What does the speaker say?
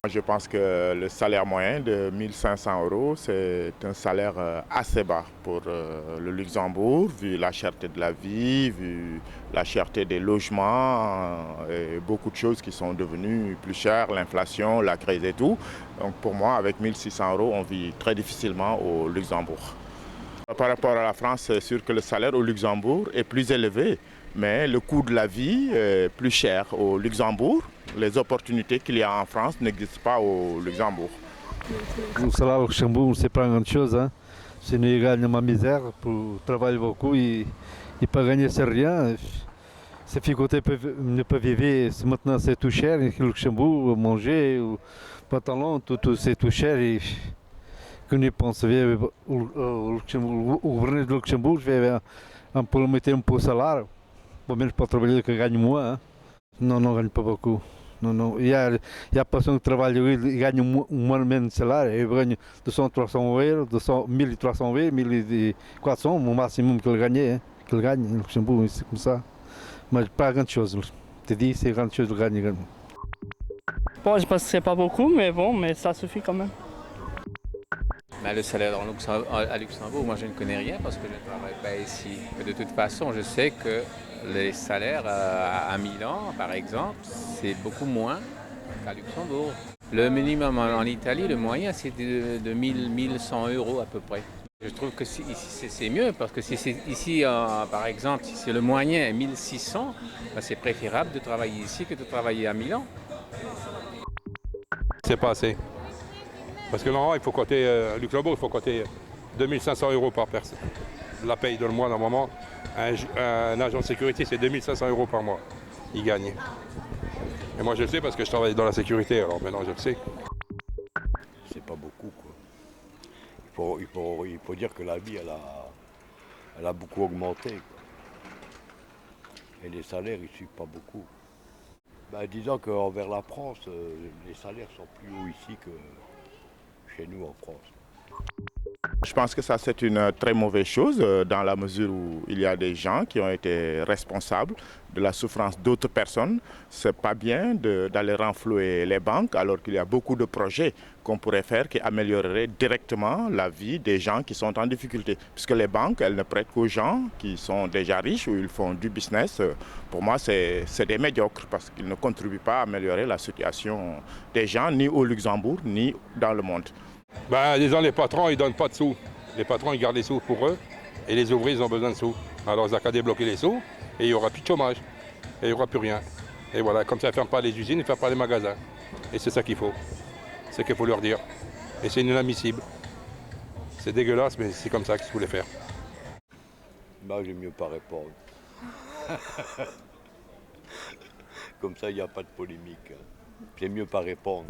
Je pense que le salaire moyen de 1500 euros, c'est un salaire assez bas pour le Luxembourg, vu la cherté de la vie, vu la cherté des logements et beaucoup de choses qui sont devenues plus chères, l'inflation, la crise et tout. Donc pour moi, avec 1600 euros, on vit très difficilement au Luxembourg. Par rapport à la France, c'est sûr que le salaire au Luxembourg est plus élevé, mais le coût de la vie est plus cher au Luxembourg. Les opportunités qu'il y a en France n'existent pas au Luxembourg. O salário au Luxembourg, c'est pas grand-chose, hein. C'est une gagne uma misère pour travailler beaucoup et pas gagner c'est rien. C'est fait côté ne pas vivre, maintenant c'est tout cher, et le Luxembourg, manger, o pantalon, tout c'est tout cher et que je pense, o governo do Luxembourg vai prometer um pouco salário, pelo menos para o trabalhador que ganhe moins. Hein. Non, non, gagne pas beaucoup. Non, non. Il y a personne qui travaille et gagne moins de salaire. Il gagne 200, 300 euros, 200, 1300 euros, 1400, au maximum qu'il gagne. Hein, qu'il gagne au Luxembourg, c'est comme ça. Mais pas grand chose. Je te dis, c'est grand chose de gagner. Bon, je pense que c'est pas beaucoup, mais bon, mais ça suffit quand même. Ben, le salaire à Luxembourg, moi je ne connais rien parce que je ne travaille pas ici. Mais de toute façon, je sais que les salaires à Milan, par exemple, c'est beaucoup moins qu'à Luxembourg. Le minimum en Italie, le moyen, c'est de 1100 euros à peu près. Je trouve que ici c'est mieux parce que si c'est ici, par exemple, si c'est le moyen est 1600, ben, c'est préférable de travailler ici que de travailler à Milan. C'est pas assez. Parce que normalement, il faut compter, à Luxembourg, il faut compter 2500 euros par personne. La paye dans le mois, normalement, un agent de sécurité, c'est 2500 euros par mois. Il gagne. Et moi, je le sais parce que je travaille dans la sécurité, alors maintenant, je le sais. C'est pas beaucoup, quoi. Il faut dire que la vie, elle a beaucoup augmenté, quoi. Et les salaires, ils suivent pas beaucoup. Ben, disons qu'envers la France, les salaires sont plus hauts ici que chez nous en France. Je pense que ça, c'est une très mauvaise chose dans la mesure où il y a des gens qui ont été responsables de la souffrance d'autres personnes. Ce n'est pas bien d'aller renflouer les banques alors qu'il y a beaucoup de projets qu'on pourrait faire qui amélioreraient directement la vie des gens qui sont en difficulté. Puisque les banques, elles ne prêtent qu'aux gens qui sont déjà riches ou ils font du business. Pour moi, c'est des médiocres parce qu'ils ne contribuent pas à améliorer la situation des gens, ni au Luxembourg, ni dans le monde. Ben, disons, les patrons, ils ne donnent pas de sous. Les patrons, ils gardent les sous pour eux. Et les ouvriers, ils ont besoin de sous. Alors, ils ont qu'à débloquer les sous. Et il n'y aura plus de chômage. Et il n'y aura plus rien. Et voilà, comme ça, ils ne ferment pas les usines, ils ne ferment pas les magasins. Et c'est ça qu'il faut. C'est qu'il faut leur dire. Et c'est inadmissible. C'est dégueulasse, mais c'est comme ça qu'il faut les faire. Bah, j'aime mieux pas répondre. Comme ça, il n'y a pas de polémique. J'aime mieux pas répondre.